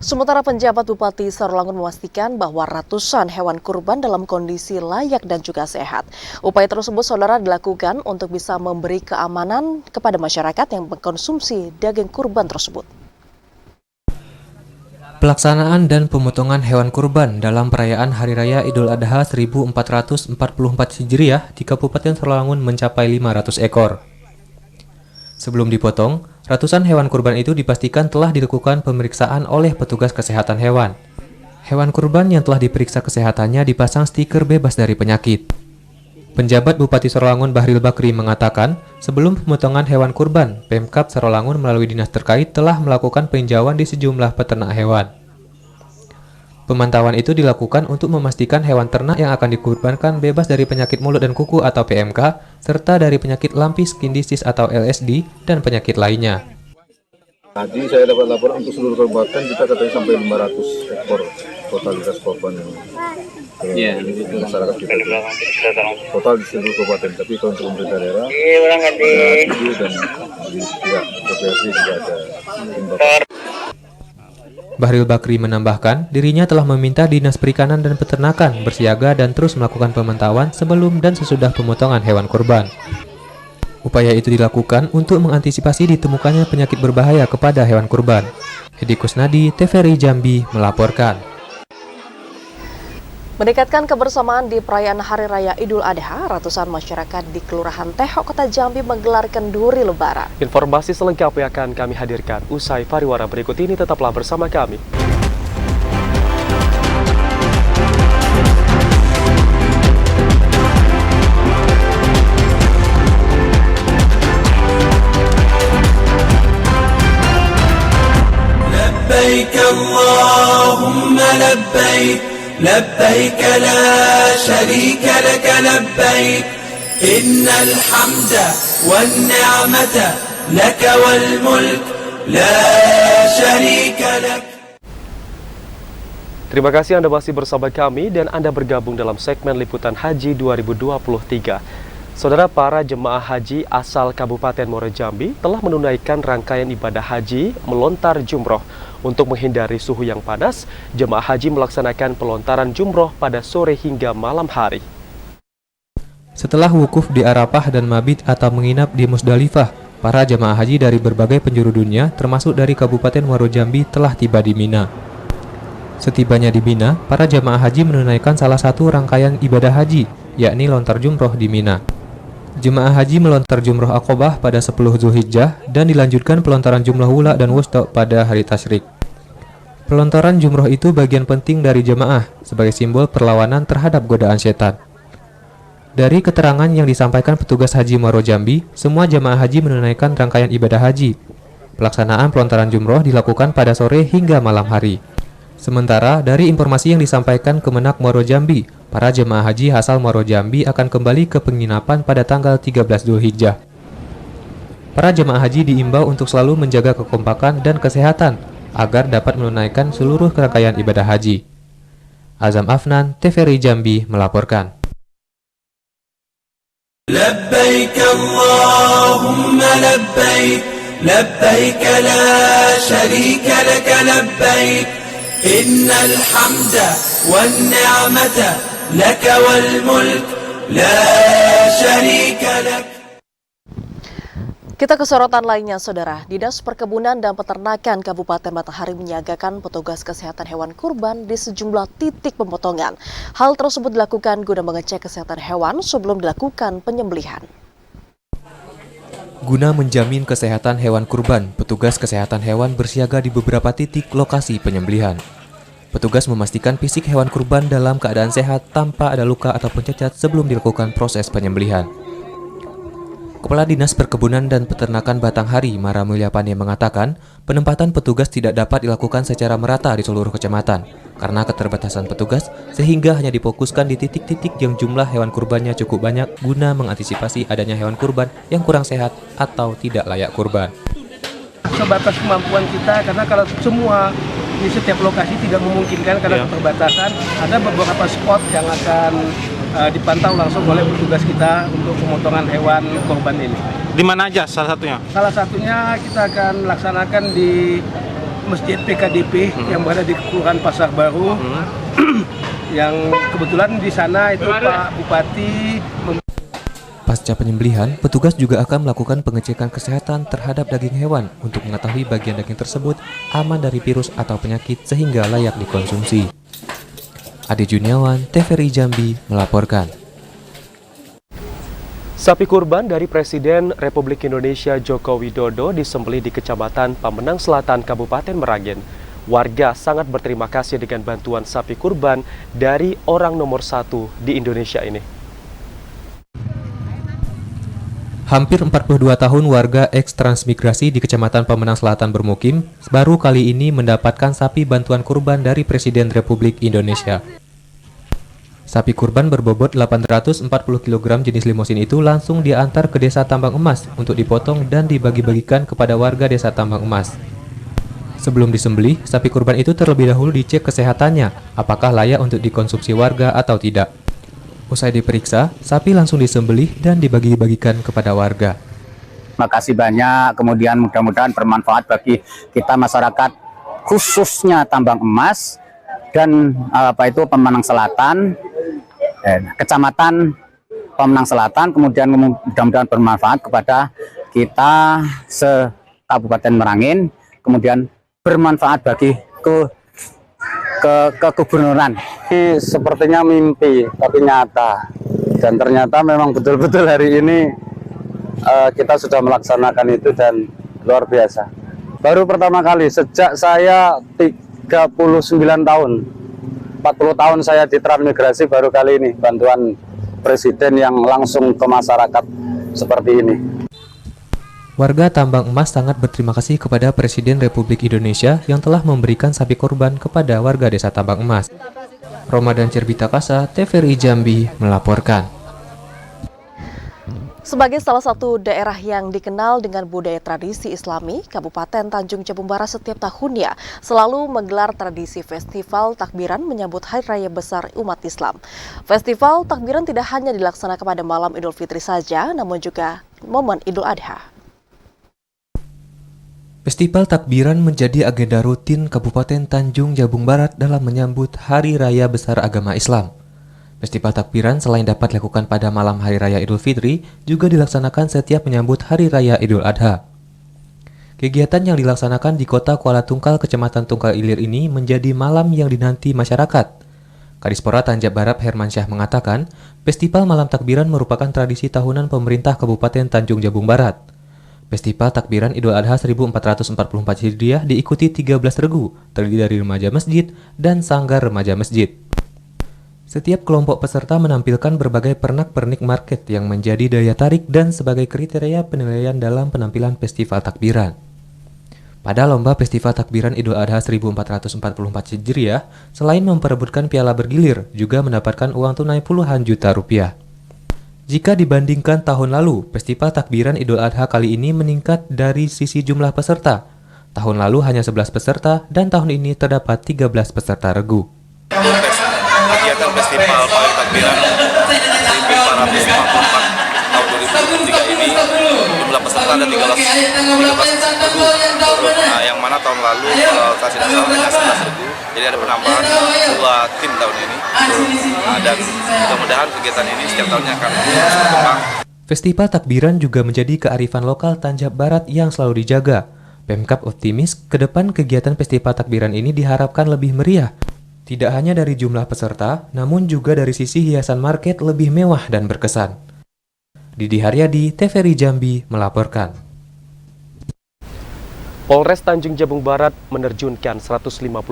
Sementara penjabat Bupati Sarolangun memastikan bahwa ratusan hewan kurban dalam kondisi layak dan juga sehat. Upaya tersebut saudara dilakukan untuk bisa memberi keamanan kepada masyarakat yang mengkonsumsi daging kurban tersebut. Pelaksanaan dan pemotongan hewan kurban dalam perayaan Hari Raya Idul Adha 1444 Hijriah di Kabupaten Sarolangun mencapai 500 ekor. Sebelum dipotong, ratusan hewan kurban itu dipastikan telah dilakukan pemeriksaan oleh petugas kesehatan hewan. Hewan kurban yang telah diperiksa kesehatannya dipasang stiker bebas dari penyakit. Penjabat Bupati Sarolangun Bahril Bakri mengatakan, sebelum pemotongan hewan kurban, Pemkab Sarolangun melalui dinas terkait telah melakukan peninjauan di sejumlah peternak hewan. Pemantauan itu dilakukan untuk memastikan hewan ternak yang akan dikurbankan bebas dari penyakit mulut dan kuku atau PMK, serta dari penyakit lampi skin disease atau LSD, dan penyakit lainnya. Tadi saya dapat laporan untuk seluruh kabupaten kita katanya sampai 500 ekor totalitas korban yang masyarakat kita total di seluruh kabupaten. Tapi kalau untuk pemerintah daerah ada 7 dan di pihak DPRD juga ada tim. Bahril Bakri menambahkan, dirinya telah meminta Dinas Perikanan dan Peternakan bersiaga dan terus melakukan pemantauan sebelum dan sesudah pemotongan hewan kurban. Upaya itu dilakukan untuk mengantisipasi ditemukannya penyakit berbahaya kepada hewan kurban. Edi Kusnadi, TVRI Jambi melaporkan. Meningkatkan kebersamaan di perayaan Hari Raya Idul Adha, ratusan masyarakat di Kelurahan Tehok, Kota Jambi menggelar kenduri lebaran. Informasi selengkapnya akan kami hadirkan usai pariwara berikut ini. Tetaplah bersama kami. Labbaik Allahumma labbaik, labbaik la syarika laka labbaik, innal hamda wan ni'mata laka wal mulk la syarika lak. Terima kasih Anda masih bersama kami dan Anda bergabung dalam segmen Liputan Haji 2023. Saudara, para jemaah haji asal Kabupaten Muara Jambi telah menunaikan rangkaian ibadah haji melontar jumroh. Untuk menghindari suhu yang panas, jemaah haji melaksanakan pelontaran jumroh pada sore hingga malam hari. Setelah wukuf di Arafah dan mabit atau menginap di Musdalifah, para jemaah haji dari berbagai penjuru dunia, termasuk dari Kabupaten Muara Jambi, telah tiba di Mina. Setibanya di Mina, para jemaah haji menunaikan salah satu rangkaian ibadah haji, yakni lontar jumroh di Mina. Jemaah haji melontar jumroh Aqobah pada 10 Zulhijjah dan dilanjutkan pelontaran jumlah wula dan wusta pada hari tasyrik. Pelontaran jumroh itu bagian penting dari jemaah sebagai simbol perlawanan terhadap godaan setan. Dari keterangan yang disampaikan petugas haji Muara Jambi, semua jemaah haji menunaikan rangkaian ibadah haji. Pelaksanaan pelontaran jumroh dilakukan pada sore hingga malam hari. Sementara dari informasi yang disampaikan Kemenak Muara Jambi, para jemaah haji asal Muara Jambi akan kembali ke penginapan pada tanggal 13 Zulhijjah. Para jemaah haji diimbau untuk selalu menjaga kekompakan dan kesehatan agar dapat menunaikan seluruh rangkaian ibadah haji. Azam Afnan, TVRI Jambi melaporkan. Labbaik Allahumma labbaik, labbaik la syarika laka labbaik, innal hamda wan ni'mata laka wal mulk la syarika lak. Kita ke sorotan lainnya, Saudara. Dinas Perkebunan dan Peternakan Kabupaten Batanghari menyiagakan petugas kesehatan hewan kurban di sejumlah titik pemotongan. Hal tersebut dilakukan guna mengecek kesehatan hewan sebelum dilakukan penyembelihan. Guna menjamin kesehatan hewan kurban, petugas kesehatan hewan bersiaga di beberapa titik lokasi penyembelihan. Petugas memastikan fisik hewan kurban dalam keadaan sehat tanpa ada luka ataupun cacat sebelum dilakukan proses penyembelihan. Kepala Dinas Perkebunan dan Peternakan Batanghari, Mara Mulyapane, mengatakan penempatan petugas tidak dapat dilakukan secara merata di seluruh kecamatan karena keterbatasan petugas, sehingga hanya difokuskan di titik-titik yang jumlah hewan kurbannya cukup banyak guna mengantisipasi adanya hewan kurban yang kurang sehat atau tidak layak kurban. Sebatas kemampuan kita, karena kalau semua di setiap lokasi tidak memungkinkan karena keterbatasan, ada beberapa spot yang akan dipantau langsung oleh petugas kita untuk pemotongan hewan kurban ini. Di mana aja salah satunya? Salah satunya kita akan laksanakan di Masjid PKDP yang berada di Kelurahan Pasar Baru. Yang kebetulan di sana itu Pak Bupati. Pasca penyembelihan, petugas juga akan melakukan pengecekan kesehatan terhadap daging hewan untuk mengetahui bagian daging tersebut aman dari virus atau penyakit sehingga layak dikonsumsi. Adi Juniawan, TVRI Jambi melaporkan. Sapi kurban dari Presiden Republik Indonesia Joko Widodo disembelih di Kecamatan Pamenang Selatan, Kabupaten Merangin. Warga sangat berterima kasih dengan bantuan sapi kurban dari orang nomor 1 di Indonesia ini. Hampir 42 tahun warga eks-transmigrasi di Kecamatan Pamenang Selatan bermukim, baru kali ini mendapatkan sapi bantuan kurban dari Presiden Republik Indonesia. Sapi kurban berbobot 840 kg jenis limosin itu langsung diantar ke Desa Tambang Emas untuk dipotong dan dibagi-bagikan kepada warga Desa Tambang Emas. Sebelum disembelih, sapi kurban itu terlebih dahulu dicek kesehatannya, apakah layak untuk dikonsumsi warga atau tidak. Usai diperiksa, sapi langsung disembelih dan dibagi-bagikan kepada warga. Terima kasih banyak, kemudian mudah-mudahan bermanfaat bagi kita masyarakat, khususnya Tambang Emas dan Pemenang Selatan, Kecamatan Pemenang Selatan, kemudian mudah-mudahan bermanfaat kepada kita se-Kabupaten Merangin, kemudian bermanfaat bagi ke gubernuran. Sepertinya mimpi tapi nyata, dan ternyata memang betul-betul hari ini kita sudah melaksanakan itu dan luar biasa. Baru pertama kali sejak saya 39 tahun, 40 tahun saya di transmigrasi, baru kali ini bantuan presiden yang langsung ke masyarakat seperti ini. Warga Tambang Emas sangat berterima kasih kepada Presiden Republik Indonesia yang telah memberikan sapi korban kepada warga desa Tambang Emas. Ramadan Cerbita Kasa, TVRI Jambi melaporkan. Sebagai salah satu daerah yang dikenal dengan budaya tradisi Islami, Kabupaten Tanjung Jabung Barat setiap tahunnya selalu menggelar tradisi Festival Takbiran menyambut Hari Raya Besar umat Islam. Festival Takbiran tidak hanya dilaksanakan pada malam Idul Fitri saja, namun juga momen Idul Adha. Festival Takbiran menjadi agenda rutin Kabupaten Tanjung Jabung Barat dalam menyambut Hari Raya Besar Agama Islam. Festival Takbiran selain dapat dilakukan pada malam Hari Raya Idul Fitri, juga dilaksanakan setiap menyambut Hari Raya Idul Adha. Kegiatan yang dilaksanakan di Kota Kuala Tungkal, Kecamatan Tungkal Ilir ini menjadi malam yang dinanti masyarakat. Kadispora Tanjab Barat Hermansyah mengatakan, Festival Malam Takbiran merupakan tradisi tahunan pemerintah Kabupaten Tanjung Jabung Barat. Festival Takbiran Idul Adha 1444 Hijriah diikuti 13 regu, terdiri dari remaja masjid dan sanggar remaja masjid. Setiap kelompok peserta menampilkan berbagai pernak-pernik market yang menjadi daya tarik dan sebagai kriteria penilaian dalam penampilan Festival Takbiran. Pada lomba Festival Takbiran Idul Adha 1444 Hijriah, selain memperebutkan piala bergilir, juga mendapatkan uang tunai puluhan juta rupiah. Jika dibandingkan tahun lalu, Festival Takbiran Idul Adha kali ini meningkat dari sisi jumlah peserta. Tahun lalu hanya 11 peserta dan tahun ini terdapat 13 peserta regu. Kegiatan Festival Malam Takbiran 1444 tahun 2023 ini jumlah peserta ada 13 regu. Nah, yang mana tahun lalu kalau saya tidak salah hanya 11 regu. Jadi ada penambahan 2 tim tahun ini. Dan mudah-mudahan kegiatan ini setiap tahunnya akan terus berkembang. Festival Takbiran juga menjadi kearifan lokal Tanjab Barat yang selalu dijaga. Pemkab optimis ke depan kegiatan Festival Takbiran ini diharapkan lebih meriah. Tidak hanya dari jumlah peserta, namun juga dari sisi hiasan market lebih mewah dan berkesan. Didi Haryadi, TVRI Jambi melaporkan. Polres Tanjung Jabung Barat menerjunkan 150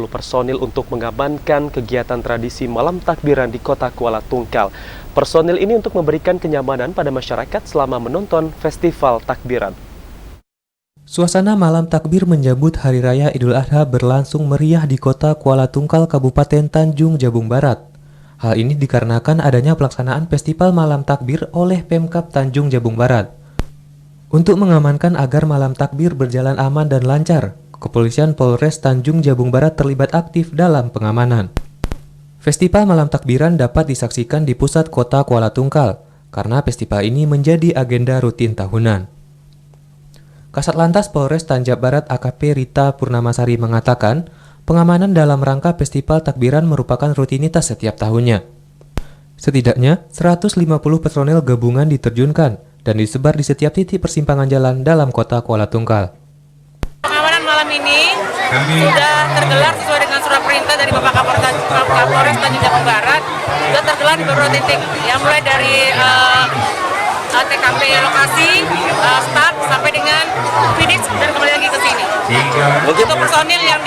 personil untuk mengamankan kegiatan tradisi malam takbiran di Kota Kuala Tungkal. Personil ini untuk memberikan kenyamanan pada masyarakat selama menonton Festival Takbiran. Suasana malam takbir menyambut Hari Raya Idul Adha berlangsung meriah di Kota Kuala Tungkal, Kabupaten Tanjung Jabung Barat. Hal ini dikarenakan adanya pelaksanaan Festival Malam Takbir oleh Pemkab Tanjung Jabung Barat. Untuk mengamankan agar malam takbir berjalan aman dan lancar, Kepolisian Polres Tanjung Jabung Barat terlibat aktif dalam pengamanan. Festival Malam Takbiran dapat disaksikan di pusat kota Kuala Tungkal, karena festival ini menjadi agenda rutin tahunan. Kasat Lantas Polres Tanjab Barat AKP Rita Purnamasari mengatakan, pengamanan dalam rangka Festival Takbiran merupakan rutinitas setiap tahunnya. Setidaknya, 150 personel gabungan diterjunkan dan disebar di setiap titik persimpangan jalan dalam kota Kuala Tungkal. Pengamanan malam ini sudah tergelar sesuai dengan surat perintah dari Bapak Kapolres Tanjung Jabung Barat. Sudah tergelar di beberapa titik, yang mulai dari TKP lokasi, start sampai dengan finish dan kembali lagi ke sini. Untuk personil yang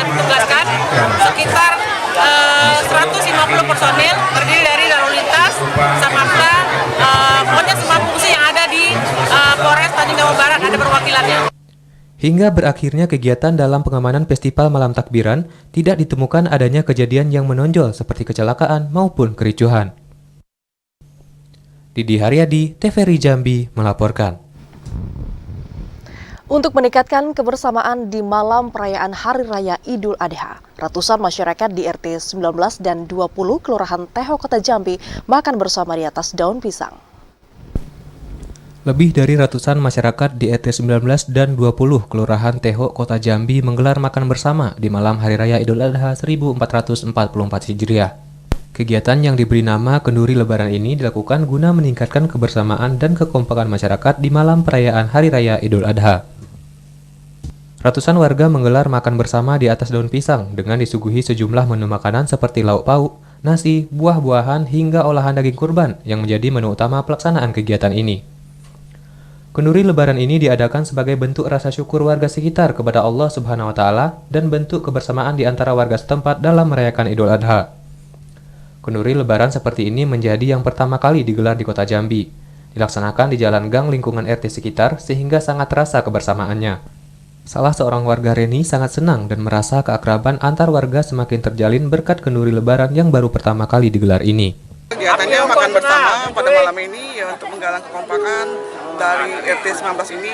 ditugaskan sekitar 150 personil terdiri dari lalu lintas, Samapta, pokoknya semua fungsi yang ada di Polres Tanjung Jabung Barat ada perwakilannya. Hingga berakhirnya kegiatan dalam pengamanan Festival Malam Takbiran, tidak ditemukan adanya kejadian yang menonjol seperti kecelakaan maupun kericuhan. Didi Haryadi, TVRI Jambi melaporkan. Untuk meningkatkan kebersamaan di malam perayaan Hari Raya Idul Adha, ratusan masyarakat di RT 19 dan 20 Kelurahan Teho Kota Jambi makan bersama di atas daun pisang. Lebih dari ratusan masyarakat di RT 19 dan 20 Kelurahan Teho Kota Jambi menggelar makan bersama di malam Hari Raya Idul Adha 1444 Hijriah. Kegiatan yang diberi nama Kenduri Lebaran ini dilakukan guna meningkatkan kebersamaan dan kekompakan masyarakat di malam perayaan Hari Raya Idul Adha. Ratusan warga menggelar makan bersama di atas daun pisang dengan disuguhi sejumlah menu makanan seperti lauk pauk, nasi, buah-buahan, hingga olahan daging kurban yang menjadi menu utama pelaksanaan kegiatan ini. Kenduri Lebaran ini diadakan sebagai bentuk rasa syukur warga sekitar kepada Allah Subhanahu wa Ta'ala dan bentuk kebersamaan di antara warga setempat dalam merayakan Idul Adha. Kenduri Lebaran seperti ini menjadi yang pertama kali digelar di Kota Jambi. Dilaksanakan di jalan gang lingkungan RT sekitar sehingga sangat terasa kebersamaannya. Salah seorang warga Reni sangat senang dan merasa keakraban antar warga semakin terjalin berkat kenduri Lebaran yang baru pertama kali digelar ini. Kegiatannya makan bersama pada malam ini ya untuk menggalang kekompakan dari RT 19 ini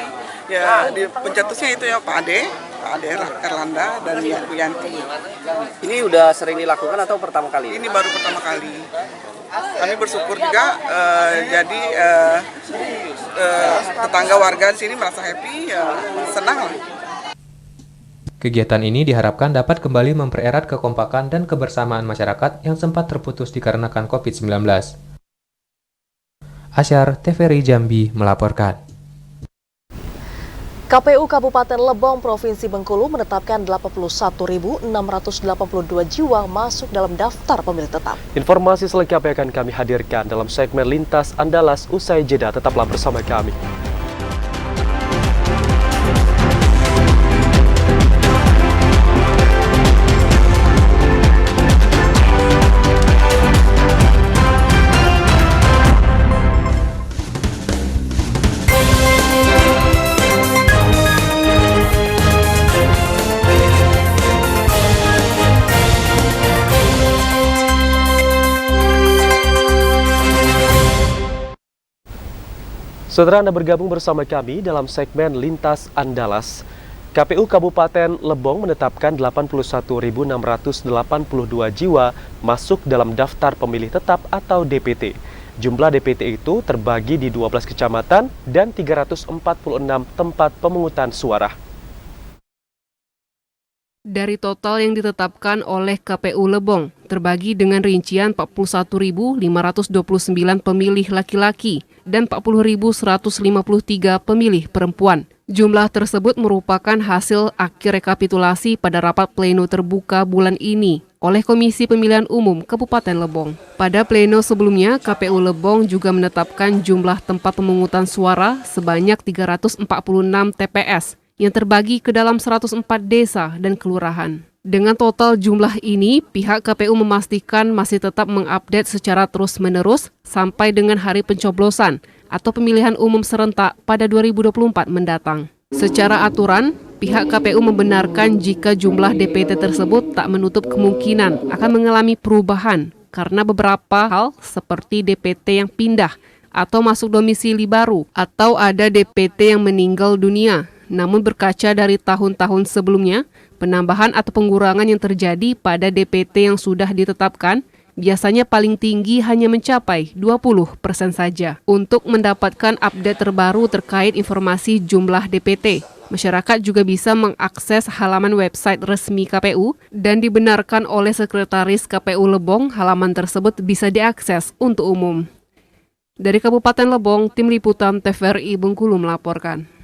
ya di pencetusnya itu ya Pak Ade Erlanda dan Bu Yanti. Ini udah sering dilakukan atau pertama kali? Ini baru pertama kali. Kami bersyukur juga jadi tetangga warga di sini merasa happy ya senang lah. Kegiatan ini diharapkan dapat kembali mempererat kekompakan dan kebersamaan masyarakat yang sempat terputus dikarenakan COVID-19. Asyar, TVRI Jambi melaporkan. KPU Kabupaten Lebong, Provinsi Bengkulu menetapkan 81.682 jiwa masuk dalam daftar pemilih tetap. Informasi selengkapnya akan kami hadirkan dalam segmen Lintas Andalas usai jeda. Tetaplah bersama kami. Saudara, Anda bergabung bersama kami dalam segmen Lintas Andalas. KPU Kabupaten Lebong menetapkan 81.682 jiwa masuk dalam daftar pemilih tetap atau DPT. Jumlah DPT itu terbagi di 12 kecamatan dan 346 tempat pemungutan suara. Dari total yang ditetapkan oleh KPU Lebong, terbagi dengan rincian 41.529 pemilih laki-laki dan 40.153 pemilih perempuan. Jumlah tersebut merupakan hasil akhir rekapitulasi pada rapat pleno terbuka bulan ini oleh Komisi Pemilihan Umum Kabupaten Lebong. Pada pleno sebelumnya, KPU Lebong juga menetapkan jumlah tempat pemungutan suara sebanyak 346 TPS yang terbagi ke dalam 104 desa dan kelurahan. Dengan total jumlah ini, pihak KPU memastikan masih tetap mengupdate secara terus-menerus sampai dengan hari pencoblosan atau pemilihan umum serentak pada 2024 mendatang. Secara aturan, pihak KPU membenarkan jika jumlah DPT tersebut tak menutup kemungkinan akan mengalami perubahan karena beberapa hal seperti DPT yang pindah atau masuk domisili baru atau ada DPT yang meninggal dunia. Namun berkaca dari tahun-tahun sebelumnya, penambahan atau pengurangan yang terjadi pada DPT yang sudah ditetapkan biasanya paling tinggi hanya mencapai 20% saja. Untuk mendapatkan update terbaru terkait informasi jumlah DPT, masyarakat juga bisa mengakses halaman website resmi KPU dan dibenarkan oleh Sekretaris KPU Lebong, halaman tersebut bisa diakses untuk umum. Dari Kabupaten Lebong, Tim Liputan TVRI Bengkulu melaporkan.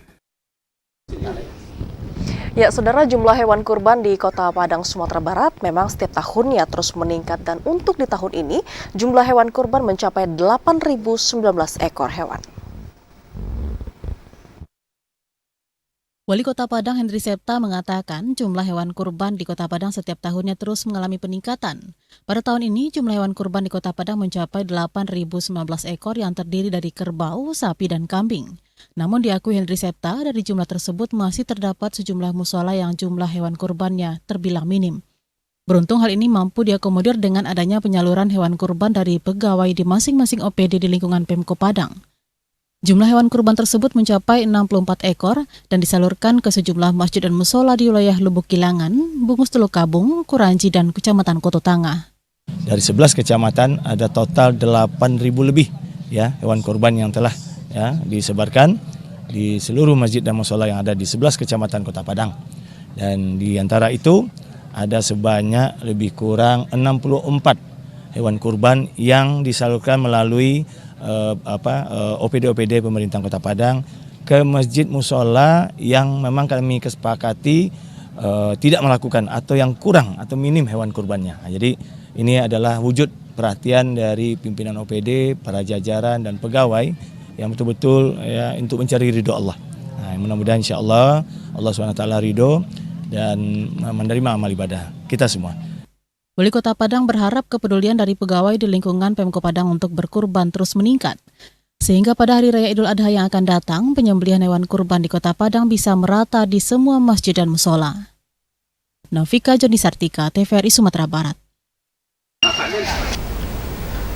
Ya, saudara, jumlah hewan kurban di Kota Padang, Sumatera Barat memang setiap tahunnya terus meningkat dan untuk di tahun ini jumlah hewan kurban mencapai 8.019 ekor hewan. Wali Kota Padang Hendri Septa mengatakan jumlah hewan kurban di Kota Padang setiap tahunnya terus mengalami peningkatan. Pada tahun ini jumlah hewan kurban di Kota Padang mencapai 8.019 ekor yang terdiri dari kerbau, sapi, dan kambing. Namun diakui Hendri Septa, dari jumlah tersebut masih terdapat sejumlah mushola yang jumlah hewan kurbannya terbilang minim. Beruntung hal ini mampu diakomodir dengan adanya penyaluran hewan kurban dari pegawai di masing-masing OPD di lingkungan Pemko Padang. Jumlah hewan kurban tersebut mencapai 64 ekor dan disalurkan ke sejumlah masjid dan mushola di wilayah Lubuk Kilangan, Bungus Teluk Kabung, Kuranji, dan Kecamatan Koto Tangah. Dari 11 kecamatan ada total 8.000 lebih ya hewan kurban yang telah disebarkan di seluruh masjid dan mushola yang ada di 11 kecamatan Kota Padang. Dan di antara itu ada sebanyak lebih kurang 64 hewan kurban yang disalurkan melalui OPD-OPD pemerintah Kota Padang ke masjid musola yang memang kami kesepakati tidak melakukan atau yang kurang atau minim hewan kurbannya. Nah, jadi ini adalah wujud perhatian dari pimpinan OPD, para jajaran dan pegawai yang betul-betul ya untuk mencari ridho Allah. Nah, mudah-mudahan insya Allah SWT ridho dan menerima amal ibadah kita semua. Wali Kota Padang berharap kepedulian dari pegawai di lingkungan Pemko Padang untuk berkurban terus meningkat, sehingga pada Hari Raya Idul Adha yang akan datang, penyembelihan hewan kurban di Kota Padang bisa merata di semua masjid dan musola. Novika Joni Sartika, TVRI Sumatera Barat.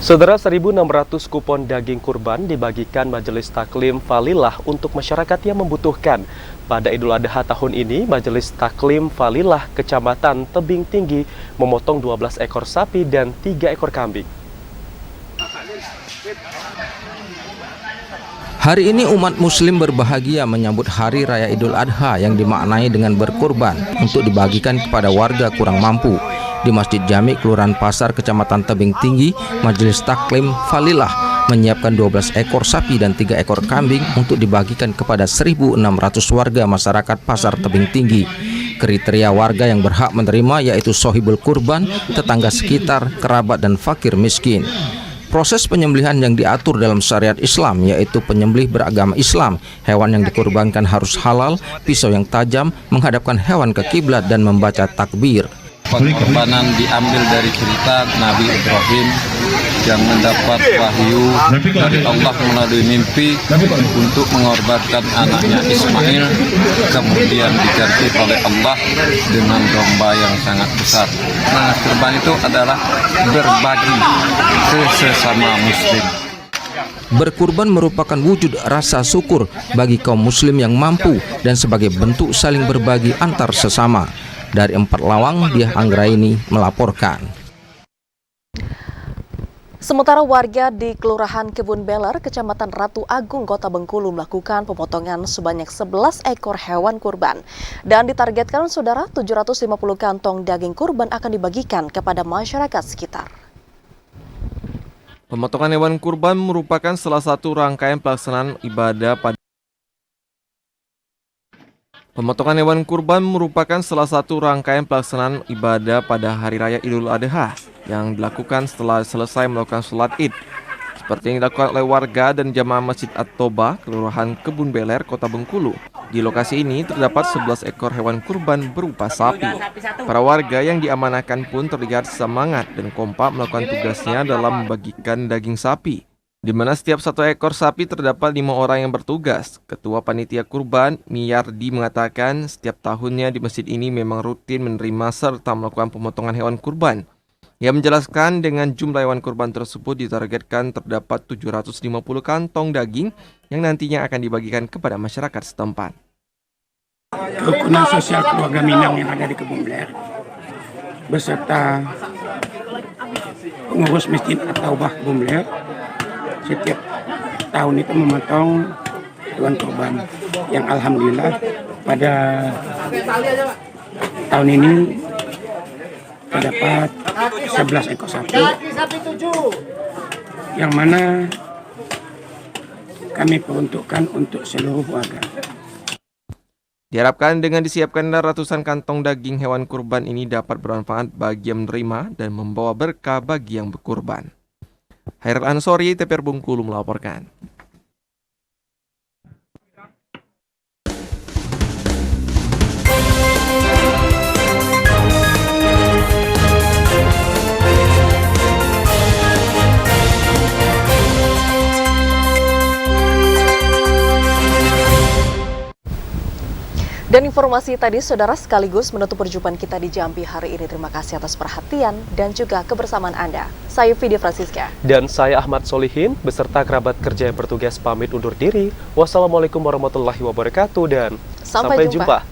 Saudara, 1.600 kupon daging kurban dibagikan Majelis Taklim Falilah untuk masyarakat yang membutuhkan. Pada Idul Adha tahun ini, Majelis Taklim Falilah Kecamatan Tebing Tinggi memotong 12 ekor sapi dan 3 ekor kambing. Hari ini umat muslim berbahagia menyambut Hari Raya Idul Adha yang dimaknai dengan berkurban untuk dibagikan kepada warga kurang mampu. Di Masjid Jami Kelurahan Pasar Kecamatan Tebing Tinggi, Majelis Taklim Falilah menyiapkan 12 ekor sapi dan 3 ekor kambing untuk dibagikan kepada 1.600 warga masyarakat Pasar Tebing Tinggi. Kriteria warga yang berhak menerima yaitu sohibul kurban, tetangga sekitar, kerabat dan fakir miskin. Proses penyembelihan yang diatur dalam syariat Islam yaitu penyembelih beragama Islam. Hewan yang dikurbankan harus halal, pisau yang tajam, menghadapkan hewan ke kiblat dan membaca takbir. Pengorbanan diambil dari cerita Nabi Ibrahim yang mendapat wahyu dari Allah melalui mimpi untuk mengorbankan anaknya Ismail, kemudian diganti oleh Allah dengan domba yang sangat besar. Nah, kurban itu adalah berbagi ke sesama muslim. Berkurban merupakan wujud rasa syukur bagi kaum muslim yang mampu dan sebagai bentuk saling berbagi antar sesama. Dari 4 Lawang, Diah Anggraini melaporkan. Sementara warga di Kelurahan Kebun Beler, Kecamatan Ratu Agung, Kota Bengkulu melakukan pemotongan sebanyak 11 ekor hewan kurban. Dan ditargetkan saudara 750 kantong daging kurban akan dibagikan kepada masyarakat sekitar. Pemotongan hewan kurban merupakan salah satu rangkaian pelaksanaan ibadah pada Hari Raya Idul Adha yang dilakukan setelah selesai melakukan sholat Id. Seperti yang dilakukan oleh warga dan jamaah Masjid At-Toba, Kelurahan Kebun Beler, Kota Bengkulu. Di lokasi ini terdapat 11 ekor hewan kurban berupa sapi. Para warga yang diamanahkan pun terlihat semangat dan kompak melakukan tugasnya dalam membagikan daging sapi, di mana setiap 1 ekor sapi terdapat 5 orang yang bertugas. Ketua Panitia Kurban, Miyardi, mengatakan setiap tahunnya di masjid ini memang rutin menerima serta melakukan pemotongan hewan kurban. Ia menjelaskan dengan jumlah hewan kurban tersebut ditargetkan terdapat 750 kantong daging yang nantinya akan dibagikan kepada masyarakat setempat. Kerukunan sosial keluarga Minang yang ada di Kebun Beler beserta pengurus Masjid At-Taubah Kebun Beler setiap tahun itu memotong hewan kurban yang alhamdulillah pada tahun ini terdapat 11 ekor sapi yang mana kami peruntukkan untuk seluruh warga. Diharapkan dengan disiapkan ratusan kantong daging hewan kurban ini dapat bermanfaat bagi yang menerima dan membawa berkah bagi yang berkurban. Hairil Ansori, TVRI Bengkulu melaporkan. Dan informasi tadi, saudara, sekaligus menutup perjumpaan kita di Jambi hari ini. Terima kasih atas perhatian dan juga kebersamaan Anda. Saya Vidya Francisca. Dan saya Ahmad Solihin, beserta kerabat kerja yang bertugas pamit undur diri. Wassalamualaikum warahmatullahi wabarakatuh dan sampai jumpa.